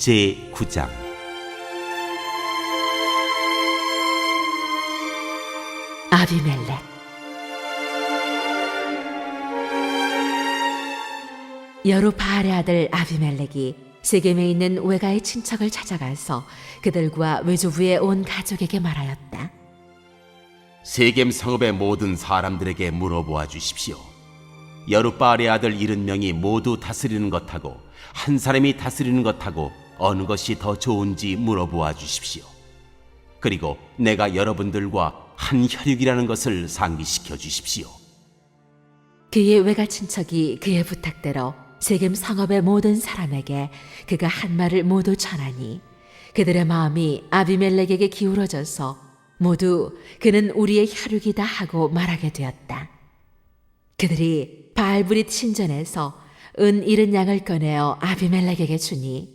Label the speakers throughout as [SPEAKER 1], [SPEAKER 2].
[SPEAKER 1] 제9장.
[SPEAKER 2] 아비멜렉. 여루바알의 아들 아비멜렉이 세겜에 있는 외가의 친척을 찾아가서 그들과 외조부의 온 가족에게 말하였다.
[SPEAKER 1] 세겜 성읍의 모든 사람들에게 물어보아 주십시오. 여룻바알의 아들 70명이 모두 다스리는 것하고 한 사람이 다스리는 것하고 어느 것이 더 좋은지 물어보아 주십시오. 그리고 내가 여러분들과 한 혈육이라는 것을 상기시켜 주십시오.
[SPEAKER 2] 그의 외가 친척이 그의 부탁대로 세겜 성읍의 모든 사람에게 그가 한 말을 모두 전하니 그들의 마음이 아비멜렉에게 기울어져서 모두 그는 우리의 혈육이다 하고 말하게 되었다. 그들이 바알브릿 신전에서 은 70양을 꺼내어 아비멜렉에게 주니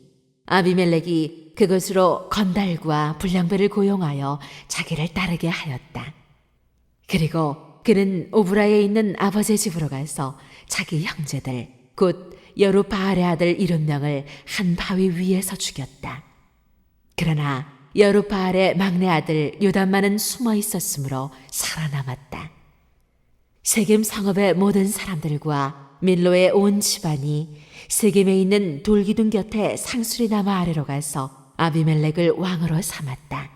[SPEAKER 2] 아비멜렉이 그것으로 건달과 불량배를 고용하여 자기를 따르게 하였다. 그리고 그는 오브라에 있는 아버지의 집으로 가서 자기 형제들 곧 여룻바알의 아들 70명을 한 바위 위에서 죽였다. 그러나 여룻바알의 막내 아들 요담만은 숨어 있었으므로 살아남았다. 세겜 성읍의 모든 사람들과 밀로의 온 집안이 세겜에 있는 돌기둥 곁에 상수리나무 아래로 가서 아비멜렉을 왕으로 삼았다.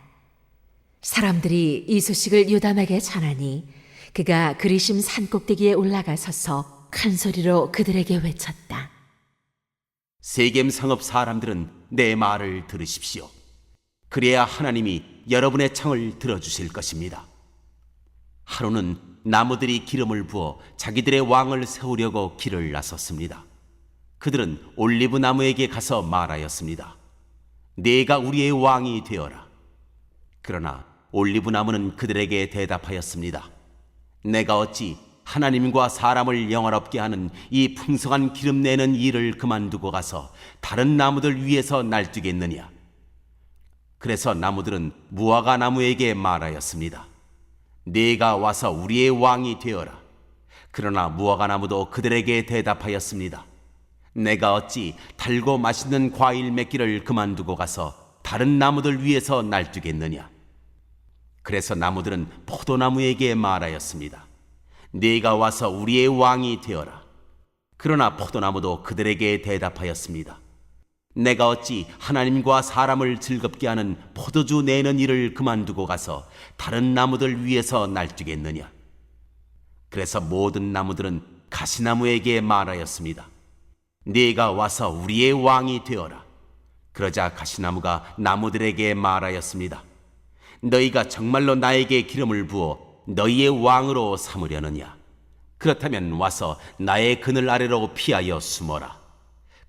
[SPEAKER 2] 사람들이 이 소식을 요담에게 전하니 그가 그리심 산꼭대기에 올라가서서 큰 소리로 그들에게 외쳤다.
[SPEAKER 1] 세겜 성읍 사람들은 내 말을 들으십시오. 그래야 하나님이 여러분의 청을 들어주실 것입니다. 하루는 나무들이 기름을 부어 자기들의 왕을 세우려고 길을 나섰습니다. 그들은 올리브 나무에게 가서 말하였습니다. 네가 우리의 왕이 되어라. 그러나 올리브 나무는 그들에게 대답하였습니다. 내가 어찌 하나님과 사람을 영화롭게 하는 이 풍성한 기름 내는 일을 그만두고 가서 다른 나무들 위에서 날뛰겠느냐. 그래서 나무들은 무화과 나무에게 말하였습니다. 네가 와서 우리의 왕이 되어라. 그러나 무화과 나무도 그들에게 대답하였습니다. 내가 어찌 달고 맛있는 과일 맺기를 그만두고 가서 다른 나무들 위에서 날뛰겠느냐. 그래서 나무들은 포도나무에게 말하였습니다. 네가 와서 우리의 왕이 되어라. 그러나 포도나무도 그들에게 대답하였습니다. 내가 어찌 하나님과 사람을 즐겁게 하는 포도주 내는 일을 그만두고 가서 다른 나무들 위에서 날뛰겠느냐. 그래서 모든 나무들은 가시나무에게 말하였습니다. 네가 와서 우리의 왕이 되어라. 그러자 가시나무가 나무들에게 말하였습니다. 너희가 정말로 나에게 기름을 부어 너희의 왕으로 삼으려느냐. 그렇다면 와서 나의 그늘 아래로 피하여 숨어라.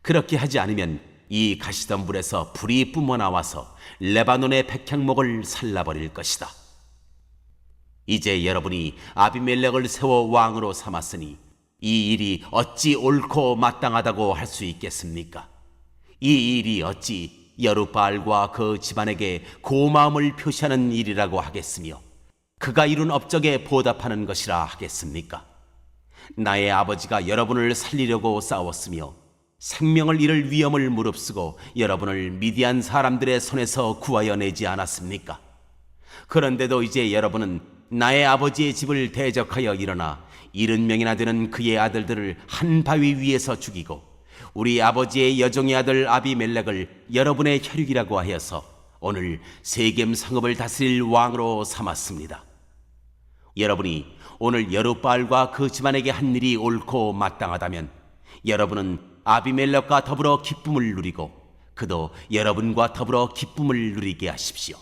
[SPEAKER 1] 그렇게 하지 않으면 이 가시던 불에서 불이 뿜어나와서 레바논의 백향목을 살라버릴 것이다. 이제 여러분이 아비멜렉을 세워 왕으로 삼았으니 이 일이 어찌 옳고 마땅하다고 할 수 있겠습니까? 이 일이 어찌 여룻바알과 그 집안에게 고마움을 표시하는 일이라고 하겠으며 그가 이룬 업적에 보답하는 것이라 하겠습니까? 나의 아버지가 여러분을 살리려고 싸웠으며 생명을 잃을 위험을 무릅쓰고 여러분을 미디안 사람들의 손에서 구하여 내지 않았습니까? 그런데도 이제 여러분은 나의 아버지의 집을 대적하여 일어나 70명이나 되는 그의 아들들을 한 바위 위에서 죽이고 우리 아버지의 여종의 아들 아비멜렉을 여러분의 혈육이라고 하여서 오늘 세겜 성읍을 다스릴 왕으로 삼았습니다. 여러분이 오늘 여룻바알과 그 집안에게 한 일이 옳고 마땅하다면 여러분은 아비멜렉과 더불어 기쁨을 누리고 그도 여러분과 더불어 기쁨을 누리게 하십시오.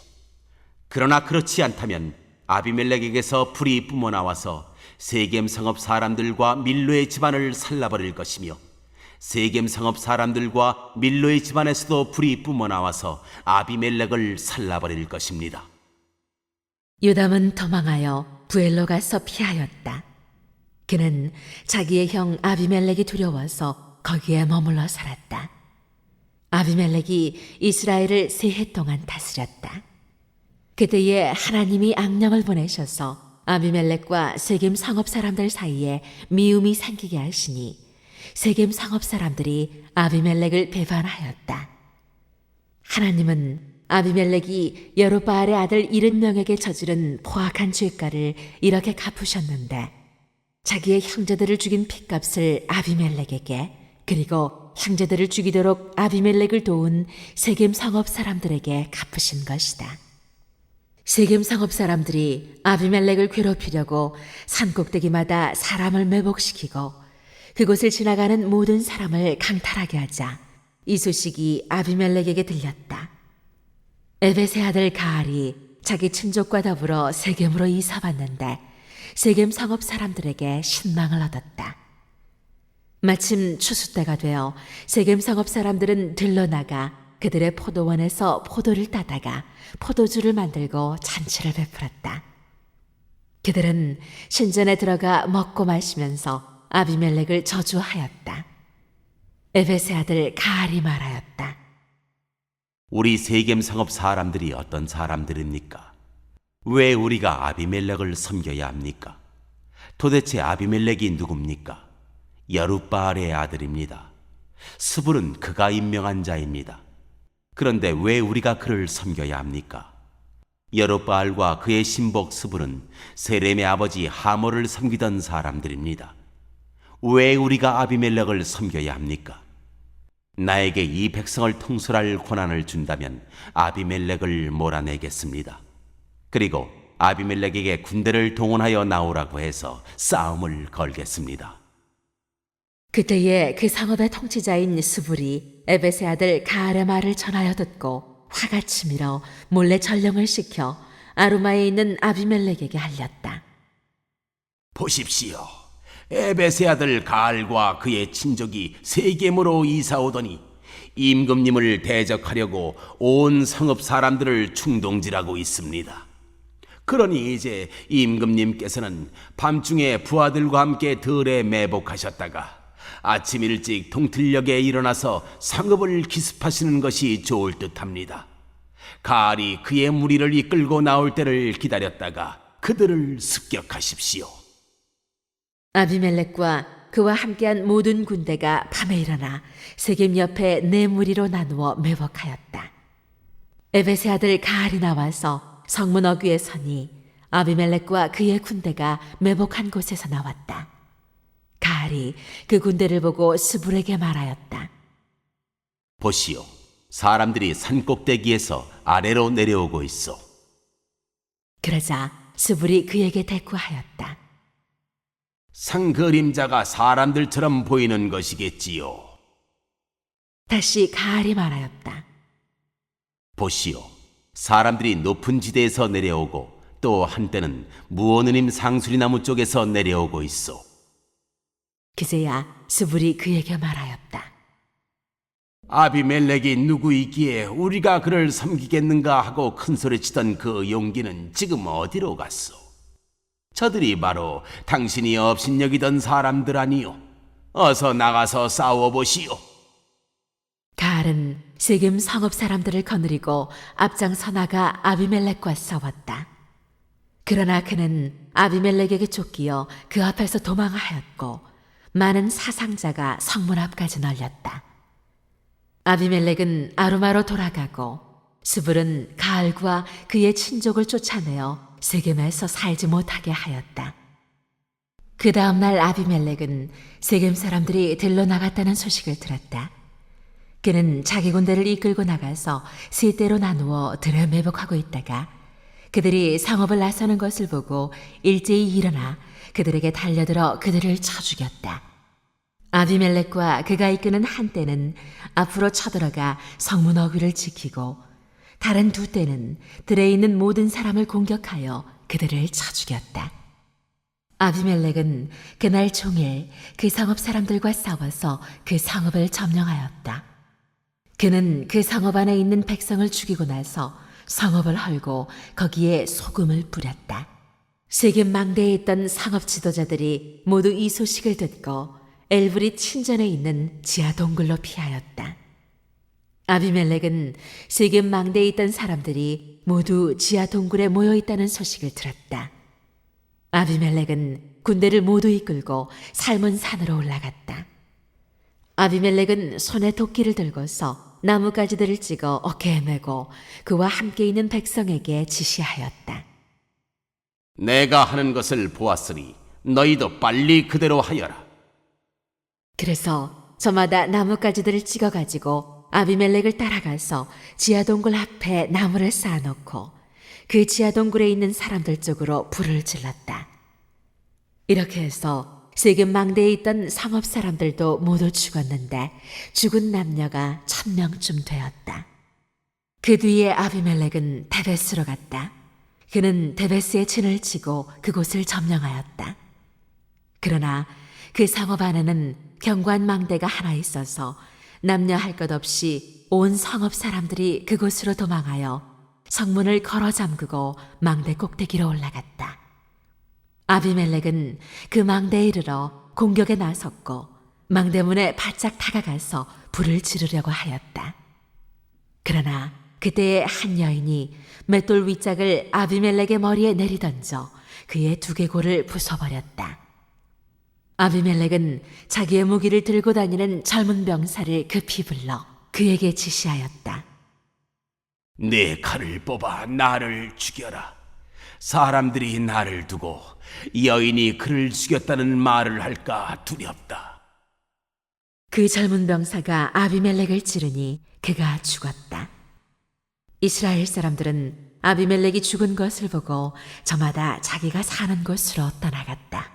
[SPEAKER 1] 그러나 그렇지 않다면 아비멜렉에게서 불이 뿜어나와서 세겜 성읍 사람들과 밀로의 집안을 살라버릴 것이며 세겜 성읍 사람들과 밀로의 집안에서도 불이 뿜어나와서 아비멜렉을 살라버릴 것입니다.
[SPEAKER 2] 요담은 도망하여 부엘로 가서 피하였다. 그는 자기의 형 아비멜렉이 두려워서 거기에 머물러 살았다. 아비멜렉이 이스라엘을 3해 동안 다스렸다. 그때에 하나님이 악령을 보내셔서 아비멜렉과 세겜 성읍 사람들 사이에 미움이 생기게 하시니 세겜 성읍 사람들이 아비멜렉을 배반하였다. 하나님은 아비멜렉이 여룻바알의 아들 70명에게 저지른 포악한 죄가를 이렇게 갚으셨는데 자기의 형제들을 죽인 핏값을 아비멜렉에게 그리고 형제들을 죽이도록 아비멜렉을 도운 세겜 성읍 사람들에게 갚으신 것이다. 세겜 성읍 사람들이 아비멜렉을 괴롭히려고 산꼭대기마다 사람을 매복시키고 그곳을 지나가는 모든 사람을 강탈하게 하자 이 소식이 아비멜렉에게 들렸다. 에벳의 아들 가알이 자기 친족과 더불어 세겜으로 이사 왔는데 세겜 성읍 사람들에게 신망을 얻었다. 마침 추수 때가 되어 세겜 성읍 사람들은 들러나가 그들의 포도원에서 포도를 따다가 포도주를 만들고 잔치를 베풀었다. 그들은 신전에 들어가 먹고 마시면서 아비멜렉을 저주하였다. 에벳의 아들 가알이 말하였다.
[SPEAKER 1] 우리 세겜 성읍 사람들이 어떤 사람들입니까? 왜 우리가 아비멜렉을 섬겨야 합니까? 도대체 아비멜렉이 누굽니까? 여룻바알의 아들입니다. 스불은 그가 임명한 자입니다. 그런데 왜 우리가 그를 섬겨야 합니까? 여룻바알과 그의 신복 스불은 세렘의 아버지 하모를 섬기던 사람들입니다. 왜 우리가 아비멜렉을 섬겨야 합니까? 나에게 이 백성을 통솔할 권한을 준다면 아비멜렉을 몰아내겠습니다. 그리고 아비멜렉에게 군대를 동원하여 나오라고 해서 싸움을 걸겠습니다.
[SPEAKER 2] 그때에 그 성읍의 통치자인 스불이 에벳의 아들 가알의 말을 전하여 듣고 화가 치밀어 몰래 전령을 시켜 아루마에 있는 아비멜렉에게 알렸다.
[SPEAKER 1] 보십시오. 에벳의 아들 가알과 그의 친족이 세겜으로 이사오더니 임금님을 대적하려고 온 성읍 사람들을 충동질하고 있습니다. 그러니 이제 임금님께서는 밤중에 부하들과 함께 들에 매복하셨다가 아침 일찍 동틀녘에 일어나서 성읍을 기습하시는 것이 좋을 듯합니다. 가알이 그의 무리를 이끌고 나올 때를 기다렸다가 그들을 습격하십시오.
[SPEAKER 2] 아비멜렉과 그와 함께한 모든 군대가 밤에 일어나 세겜 옆에 네 무리로 나누어 매복하였다. 에벳의 아들 가알이 나와서 성문 어귀에 서니 아비멜렉과 그의 군대가 매복한 곳에서 나왔다. 가알이 그 군대를 보고 스불에게 말하였다.
[SPEAKER 1] 보시오, 사람들이 산꼭대기에서 아래로 내려오고 있어.
[SPEAKER 2] 그러자 스불이 그에게 대꾸하였다.
[SPEAKER 1] 상 그림자가 사람들처럼 보이는 것이겠지요.
[SPEAKER 2] 다시 가알이 말하였다.
[SPEAKER 1] 보시오, 사람들이 높은 지대에서 내려오고 또 한때는 무오느님 상수리나무 쪽에서 내려오고 있어.
[SPEAKER 2] 그제야 스불이 그에게 말하였다.
[SPEAKER 1] 아비멜렉이 누구이기에 우리가 그를 섬기겠는가 하고 큰소리치던 그 용기는 지금 어디로 갔소? 저들이 바로 당신이 업신여기던 사람들 아니요. 어서 나가서 싸워보시오.
[SPEAKER 2] 가알은 세겜 성읍 사람들을 거느리고 앞장서 나가 아비멜렉과 싸웠다. 그러나 그는 아비멜렉에게 쫓기어 그 앞에서 도망하였고 많은 사상자가 성문 앞까지 널렸다. 아비멜렉은 아루마로 돌아가고 스불은 가알과 그의 친족을 쫓아내어 세겜에서 살지 못하게 하였다. 그 다음 날 아비멜렉은 세겜 사람들이 들러 나갔다는 소식을 들었다. 그는 자기 군대를 이끌고 나가서 세대로 나누어 들에 매복하고 있다가 그들이 성읍을 나서는 것을 보고 일제히 일어나 그들에게 달려들어 그들을 쳐 죽였다. 아비멜렉과 그가 이끄는 한 떼는 앞으로 쳐들어가 성문 어귀를 지키고 다른 두 떼는 들에 있는 모든 사람을 공격하여 그들을 쳐 죽였다. 아비멜렉은 그날 종일 그 성읍 사람들과 싸워서 그 성읍을 점령하였다. 그는 그 성읍 안에 있는 백성을 죽이고 나서 성읍을 헐고 거기에 소금을 뿌렸다. 세겜 망대에 있던 성읍 지도자들이 모두 이 소식을 듣고 엘브릿 신전에 있는 지하 동굴로 피하였다. 아비멜렉은 세겜 망대에 있던 사람들이 모두 지하 동굴에 모여 있다는 소식을 들었다. 아비멜렉은 군대를 모두 이끌고 살몬 산으로 올라갔다. 아비멜렉은 손에 도끼를 들고서 나뭇가지들을 찍어 어깨에 메고 그와 함께 있는 백성에게 지시하였다.
[SPEAKER 1] 내가 하는 것을 보았으니 너희도 빨리 그대로 하여라.
[SPEAKER 2] 그래서 저마다 나뭇가지들을 찍어가지고 아비멜렉을 따라가서 지하동굴 앞에 나무를 쌓아놓고 그 지하동굴에 있는 사람들 쪽으로 불을 질렀다. 이렇게 해서 세겜 망대에 있던 성읍 사람들도 모두 죽었는데 죽은 남녀가 1000명쯤 되었다. 그 뒤에 아비멜렉은 데베스로 갔다. 그는 데베스에 진을 치고 그곳을 점령하였다. 그러나 그 성읍 안에는 견고한 망대가 하나 있어서 남녀 할 것 없이 온 성읍 사람들이 그곳으로 도망하여 성문을 걸어 잠그고 망대 꼭대기로 올라갔다. 아비멜렉은 그 망대에 이르러 공격에 나섰고 망대문에 바짝 다가가서 불을 지르려고 하였다. 그러나 그때에 한 여인이 맷돌 윗짝을 아비멜렉의 머리에 내리던져 그의 두개골을 부숴버렸다. 아비멜렉은 자기의 무기를 들고 다니는 젊은 병사를 급히 불러 그에게 지시하였다.
[SPEAKER 1] 네 칼을 뽑아 나를 죽여라. 사람들이 나를 두고 여인이 그를 죽였다는 말을 할까 두렵다.
[SPEAKER 2] 그 젊은 병사가 아비멜렉을 찌르니 그가 죽었다. 이스라엘 사람들은 아비멜렉이 죽은 것을 보고 저마다 자기가 사는 곳으로 떠나갔다.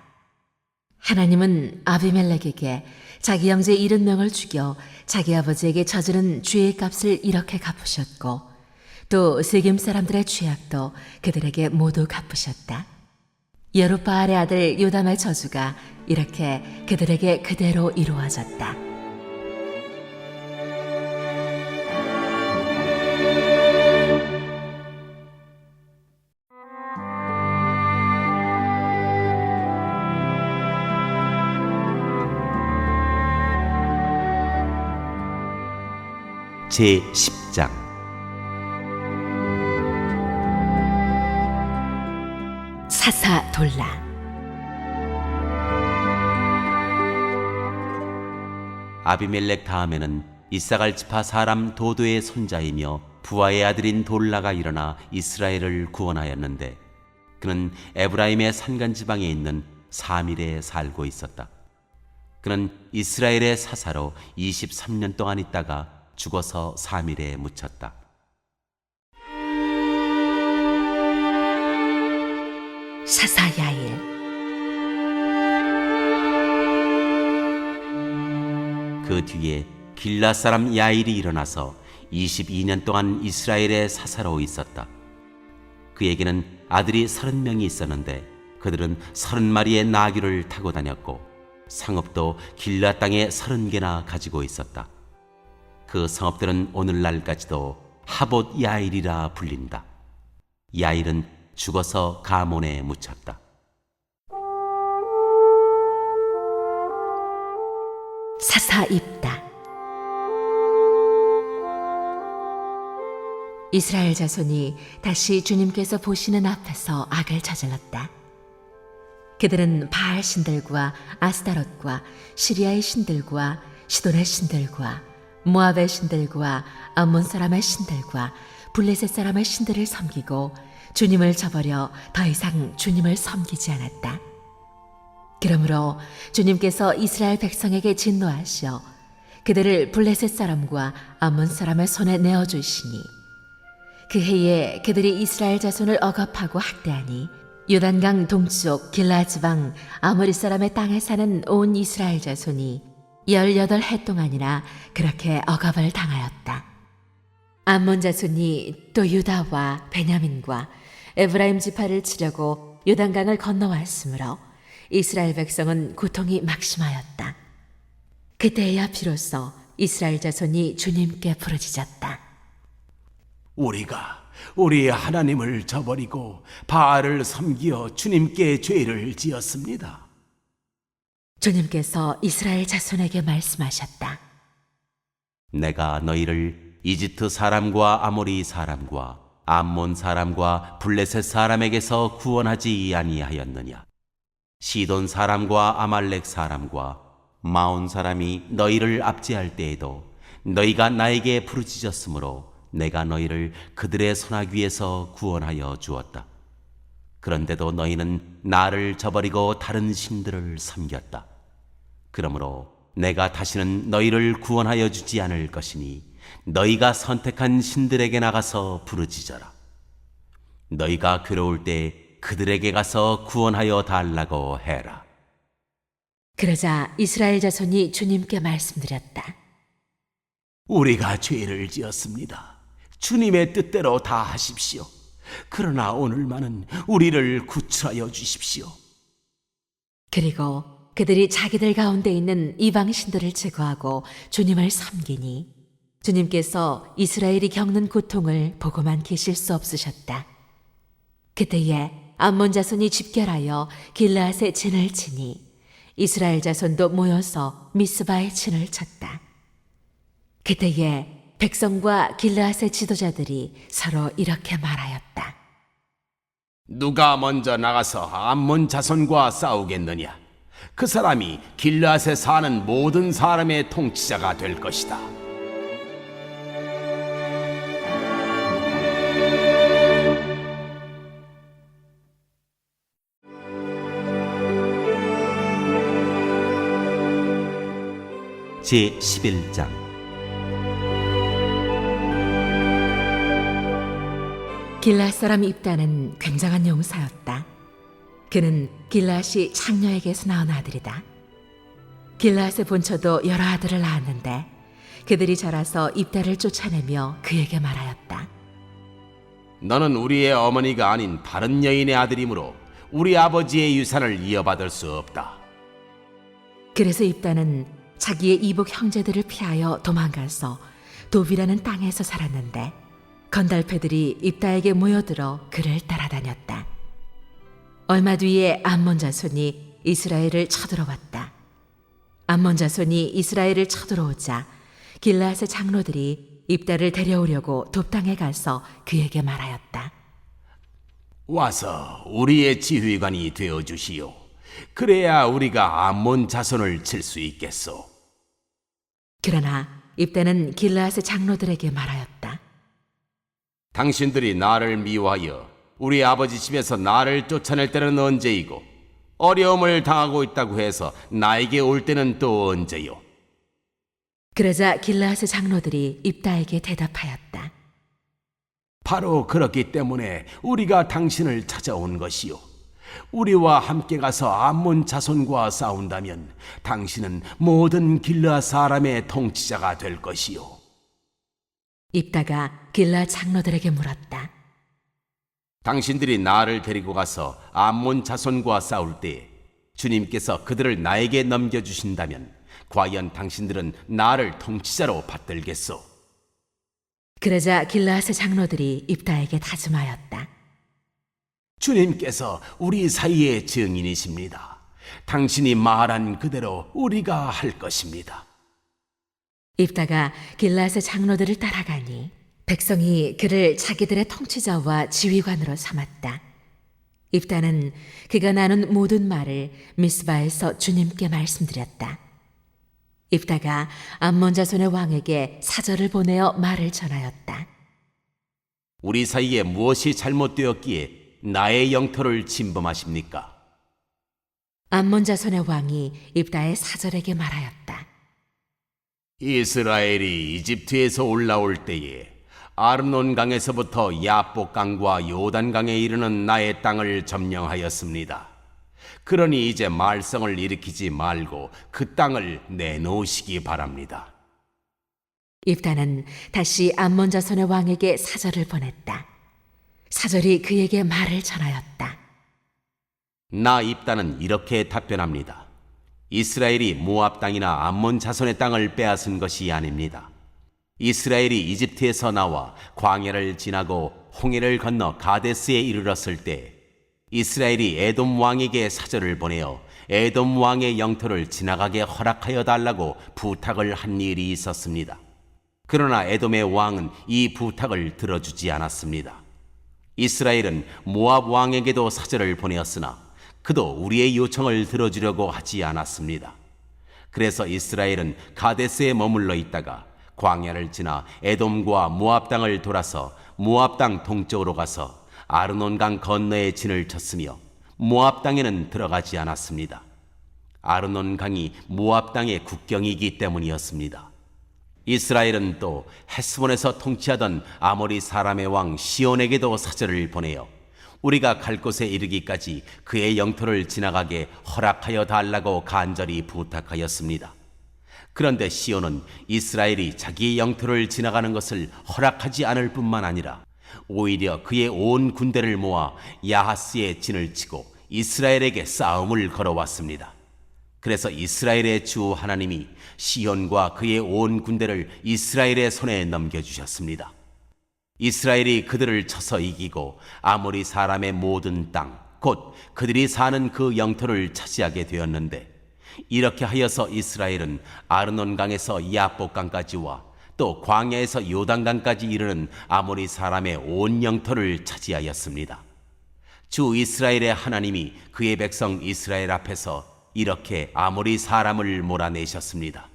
[SPEAKER 2] 하나님은 아비멜렉에게 자기 형제 70명을 죽여 자기 아버지에게 저지른 죄의 값을 이렇게 갚으셨고 또 세겜 사람들의 죄악도 그들에게 모두 갚으셨다. 여룻바알의 아들 요담의 저주가 이렇게 그들에게 그대로 이루어졌다.
[SPEAKER 1] 제10장
[SPEAKER 2] 사사돌라.
[SPEAKER 1] 아비멜렉 다음에는 이사갈 지파 사람 도도의 손자이며 부하의 아들인 돌라가 일어나 이스라엘을 구원하였는데 그는 에브라임의 산간 지방에 있는 사밀에 살고 있었다. 그는 이스라엘의 사사로 23년 동안 있다가 죽어서 사밀에 묻혔다.
[SPEAKER 2] 사사야일.
[SPEAKER 1] 그 뒤에 길라 사람 야일이 일어나서 22년 동안 이스라엘의 사사로 있었다. 그에게는 아들이 30명이 있었는데 그들은 30마리의 나귀를 타고 다녔고 상업도 길라 땅에 30개나 가지고 있었다. 그 성읍들은 오늘날까지도 하봇 야일이라 불린다. 야일은 죽어서 가몬에 묻혔다.
[SPEAKER 2] 사사입다. 이스라엘 자손이 다시 주님께서 보시는 앞에서 악을 저질렀다. 그들은 바알 신들과 아스타롯과 시리아의 신들과 시돈의 신들과 모압의 신들과 암몬 사람의 신들과 블레셋 사람의 신들을 섬기고 주님을 저버려 더 이상 주님을 섬기지 않았다. 그러므로 주님께서 이스라엘 백성에게 진노하시어 그들을 블레셋 사람과 암몬 사람의 손에 내어주시니 그 해에 그들이 이스라엘 자손을 억압하고 학대하니 요단강 동쪽 길라 지방 아모리 사람의 땅에 사는 온 이스라엘 자손이 18해 동안이나 그렇게 억압을 당하였다. 암몬 자손이 또 유다와 베냐민과 에브라임 지파를 치려고 요단강을 건너왔으므로 이스라엘 백성은 고통이 막심하였다. 그때야 비로소 이스라엘 자손이 주님께 부르짖었다.
[SPEAKER 1] 우리가 우리 하나님을 저버리고 바알을 섬기어 주님께 죄를 지었습니다.
[SPEAKER 2] 주님께서 이스라엘 자손에게 말씀하셨다.
[SPEAKER 1] 내가 너희를 이집트 사람과 아모리 사람과 암몬 사람과 블레셋 사람에게서 구원하지 아니하였느냐? 시돈 사람과 아말렉 사람과 마온 사람이 너희를 압제할 때에도 너희가 나에게 부르짖었으므로 내가 너희를 그들의 손아귀에서 구원하여 주었다. 그런데도 너희는 나를 저버리고 다른 신들을 섬겼다. 그러므로 내가 다시는 너희를 구원하여 주지 않을 것이니 너희가 선택한 신들에게 나가서 부르짖어라. 너희가 괴로울 때 그들에게 가서 구원하여 달라고 해라.
[SPEAKER 2] 그러자 이스라엘 자손이 주님께 말씀드렸다.
[SPEAKER 1] 우리가 죄를 지었습니다. 주님의 뜻대로 다 하십시오. 그러나 오늘만은 우리를 구출하여 주십시오.
[SPEAKER 2] 그리고 그들이 자기들 가운데 있는 이방 신들을 제거하고 주님을 섬기니 주님께서 이스라엘이 겪는 고통을 보고만 계실 수 없으셨다. 그때에 암몬 자손이 집결하여 길르앗에 진을 치니 이스라엘 자손도 모여서 미스바에 진을 쳤다. 그때에 백성과 길르앗의 지도자들이 서로 이렇게 말하였다.
[SPEAKER 1] 누가 먼저 나가서 암몬 자손과 싸우겠느냐? 그 사람이 길르앗에 사는 모든 사람의 통치자가 될 것이다. 제 11장.
[SPEAKER 2] 길르앗 사람 입다는 굉장한 용사였다. 그는 길르앗이 창녀에게서 낳은 아들이다. 길르앗의 본처도 여러 아들을 낳았는데 그들이 자라서 입다를 쫓아내며 그에게 말하였다.
[SPEAKER 1] 너는 우리의 어머니가 아닌 다른 여인의 아들이므로 우리 아버지의 유산을 이어받을 수 없다.
[SPEAKER 2] 그래서 입다는 자기의 이복 형제들을 피하여 도망가서 도비라는 땅에서 살았는데 건달패들이 입다에게 모여들어 그를 따라다녔다. 얼마 뒤에 암몬 자손이 이스라엘을 쳐들어왔다. 암몬 자손이 이스라엘을 쳐들어오자 길르앗의 장로들이 입다를 데려오려고 돕당에 가서 그에게 말하였다.
[SPEAKER 1] 와서 우리의 지휘관이 되어 주시오. 그래야 우리가 암몬 자손을 칠 수 있겠소.
[SPEAKER 2] 그러나 입다는 길르앗의 장로들에게 말하였다.
[SPEAKER 1] 당신들이 나를 미워하여 우리 아버지 집에서 나를 쫓아낼 때는 언제이고 어려움을 당하고 있다고 해서 나에게 올 때는 또 언제요?
[SPEAKER 2] 그러자 길르앗의 장로들이 입다에게 대답하였다.
[SPEAKER 1] 바로 그렇기 때문에 우리가 당신을 찾아온 것이요. 우리와 함께 가서 암몬 자손과 싸운다면 당신은 모든 길르앗 사람의 통치자가 될 것이요.
[SPEAKER 2] 입다가 길르앗 장로들에게 물었다.
[SPEAKER 1] 당신들이 나를 데리고 가서 암몬 자손과 싸울 때 주님께서 그들을 나에게 넘겨주신다면 과연 당신들은 나를 통치자로 받들겠소?
[SPEAKER 2] 그러자 길르앗의 장로들이 입다에게 다짐하였다.
[SPEAKER 1] 주님께서 우리 사이의 증인이십니다. 당신이 말한 그대로 우리가 할 것입니다.
[SPEAKER 2] 입다가 길르앗의 장로들을 따라가니 백성이 그를 자기들의 통치자와 지휘관으로 삼았다. 입다는 그가 나눈 모든 말을 미스바에서 주님께 말씀드렸다. 입다가 암몬 자손의 왕에게 사절을 보내어 말을 전하였다.
[SPEAKER 1] 우리 사이에 무엇이 잘못되었기에 나의 영토를 침범하십니까?
[SPEAKER 2] 암몬 자손의 왕이 입다의 사절에게 말하였다.
[SPEAKER 1] 이스라엘이 이집트에서 올라올 때에 아르논강에서부터 야복강과 요단강에 이르는 나의 땅을 점령하였습니다. 그러니 이제 말썽을 일으키지 말고 그 땅을 내놓으시기 바랍니다.
[SPEAKER 2] 입다는 다시 암몬 자손의 왕에게 사절을 보냈다. 사절이 그에게 말을 전하였다.
[SPEAKER 1] 나 입다는 이렇게 답변합니다. 이스라엘이 모압 땅이나 암몬 자손의 땅을 빼앗은 것이 아닙니다. 이스라엘이 이집트에서 나와 광야를 지나고 홍해를 건너 가데스에 이르렀을 때 이스라엘이 에돔 왕에게 사절을 보내어 에돔 왕의 영토를 지나가게 허락하여 달라고 부탁을 한 일이 있었습니다. 그러나 에돔의 왕은 이 부탁을 들어주지 않았습니다. 이스라엘은 모압 왕에게도 사절을 보내었으나 그도 우리의 요청을 들어주려고 하지 않았습니다. 그래서 이스라엘은 가데스에 머물러 있다가 광야를 지나 에돔과 모압 땅을 돌아서 모압 땅 동쪽으로 가서 아르논강 건너에 진을 쳤으며 모압 땅에는 들어가지 않았습니다. 아르논강이 모압 땅의 국경이기 때문이었습니다. 이스라엘은 또 헤스본에서 통치하던 아모리 사람의 왕 시온에게도 사절을 보내어 우리가 갈 곳에 이르기까지 그의 영토를 지나가게 허락하여 달라고 간절히 부탁하였습니다. 그런데 시온은 이스라엘이 자기의 영토를 지나가는 것을 허락하지 않을 뿐만 아니라 오히려 그의 온 군대를 모아 야하스에 진을 치고 이스라엘에게 싸움을 걸어왔습니다. 그래서 이스라엘의 주 하나님이 시온과 그의 온 군대를 이스라엘의 손에 넘겨주셨습니다. 이스라엘이 그들을 쳐서 이기고 아모리 사람의 모든 땅, 곧 그들이 사는 그 영토를 차지하게 되었는데, 이렇게 하여서 이스라엘은 아르논강에서 야복강까지와 또 광야에서 요단강까지 이르는 아모리 사람의 온 영토를 차지하였습니다. 주 이스라엘의 하나님이 그의 백성 이스라엘 앞에서 이렇게 아모리 사람을 몰아내셨습니다.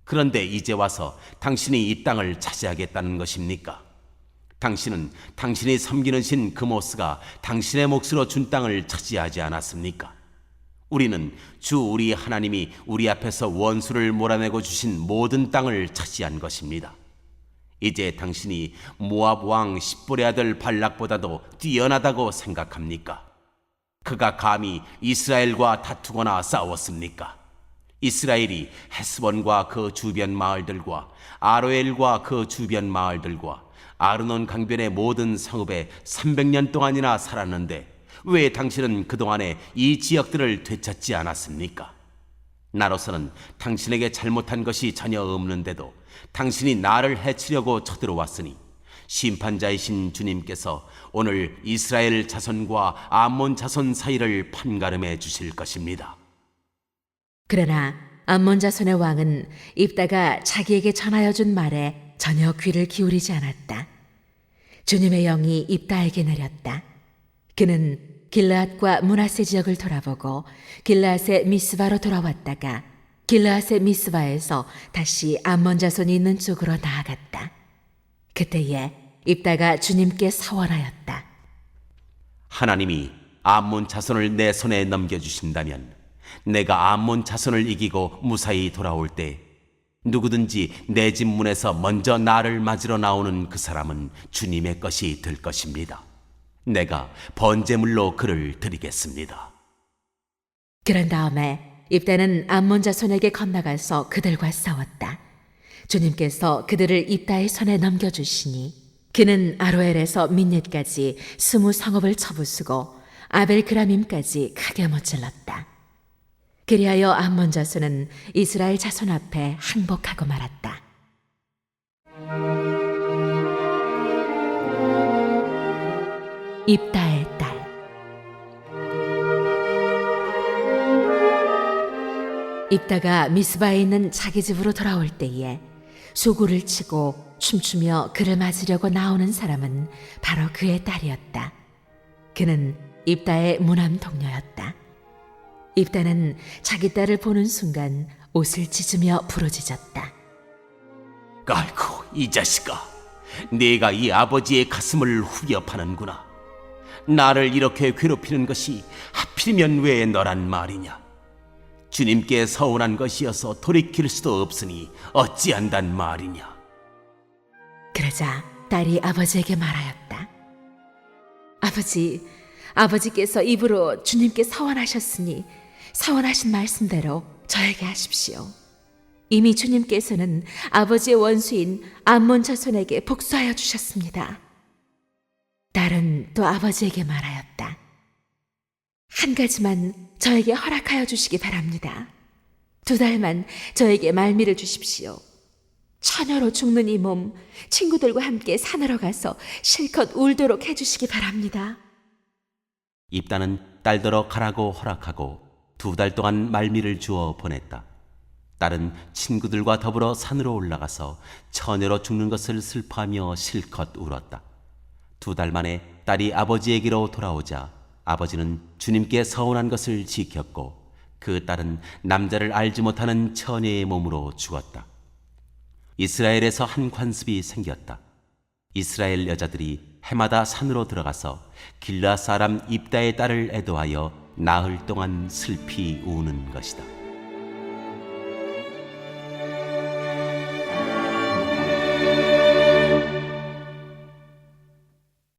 [SPEAKER 1] 그런데 이제 와서 당신이 이 땅을 차지하겠다는 것입니까? 당신은 당신이 섬기는 신 그모스가 당신의 몫으로 준 땅을 차지하지 않았습니까? 우리는 주 우리 하나님이 우리 앞에서 원수를 몰아내고 주신 모든 땅을 차지한 것입니다. 이제 당신이 모압 왕 십볼의 아들 발락보다도 뛰어나다고 생각합니까? 그가 감히 이스라엘과 다투거나 싸웠습니까? 이스라엘이 헤스본과 그 주변 마을들과 아로엘과 그 주변 마을들과 아르논 강변의 모든 성읍에 300년 동안이나 살았는데 왜 당신은 그동안에 이 지역들을 되찾지 않았습니까? 나로서는 당신에게 잘못한 것이 전혀 없는데도 당신이 나를 해치려고 쳐들어왔으니 심판자이신 주님께서 오늘 이스라엘 자손과 암몬 자손 사이를 판가름해 주실 것입니다.
[SPEAKER 2] 그러나 암몬 자손의 왕은 입다가 자기에게 전하여 준 말에 전혀 귀를 기울이지 않았다. 주님의 영이 입다에게 내렸다. 그는 길르앗과 므낫세 지역을 돌아보고 길르앗의 미스바로 돌아왔다가 길르앗의 미스바에서 다시 암몬 자손이 있는 쪽으로 나아갔다. 그때에 입다가 주님께 사원하였다.
[SPEAKER 1] 하나님이 암몬 자손을 내 손에 넘겨주신다면 내가 암몬 자손을 이기고 무사히 돌아올 때 누구든지 내 집 문에서 먼저 나를 맞으러 나오는 그 사람은 주님의 것이 될 것입니다. 내가 번제물로 그를 드리겠습니다.
[SPEAKER 2] 그런 다음에 입다는 암몬 자손에게 건너가서 그들과 싸웠다. 주님께서 그들을 입다의 손에 넘겨주시니 그는 아로엘에서 민옅까지 20성읍을 쳐부수고 아벨그라밈까지 크게 못질렀다. 그리하여 암몬 자손은 이스라엘 자손 앞에 항복하고 말았다. 입다의 딸. 입다가 미스바에 있는 자기 집으로 돌아올 때에 소구를 치고 춤추며 그를 맞으려고 나오는 사람은 바로 그의 딸이었다. 그는 입다의 무남 동료였다. 입다는 자기 딸을 보는 순간 옷을 찢으며 부르짖었다.
[SPEAKER 1] 아이고, 이 자식아, 네가 이 아버지의 가슴을 후벼파는구나. 나를 이렇게 괴롭히는 것이 하필이면 왜 너란 말이냐? 주님께 서운한 것이어서 돌이킬 수도 없으니 어찌한단 말이냐?
[SPEAKER 2] 그러자 딸이 아버지에게 말하였다. 아버지께서 입으로 주님께 서원하셨으니 서원하신 말씀대로 저에게 하십시오. 이미 주님께서는 아버지의 원수인 암몬 자손에게 복수하여 주셨습니다. 딸은 또 아버지에게 말하였다. 한 가지만 저에게 허락하여 주시기 바랍니다. 2달만 저에게 말미를 주십시오. 처녀로 죽는 이 몸 친구들과 함께 산으로 가서 실컷 울도록 해주시기 바랍니다.
[SPEAKER 1] 입다는 딸더러 가라고 허락하고 2달 동안 말미를 주어 보냈다. 딸은 친구들과 더불어 산으로 올라가서 처녀로 죽는 것을 슬퍼하며 실컷 울었다. 2달 만에 딸이 아버지에게로 돌아오자 아버지는 주님께 서운한 것을 지켰고 그 딸은 남자를 알지 못하는 처녀의 몸으로 죽었다. 이스라엘에서 한 관습이 생겼다. 이스라엘 여자들이 해마다 산으로 들어가서 길라 사람 입다의 딸을 애도하여 나흘 동안 슬피 우는 것이다.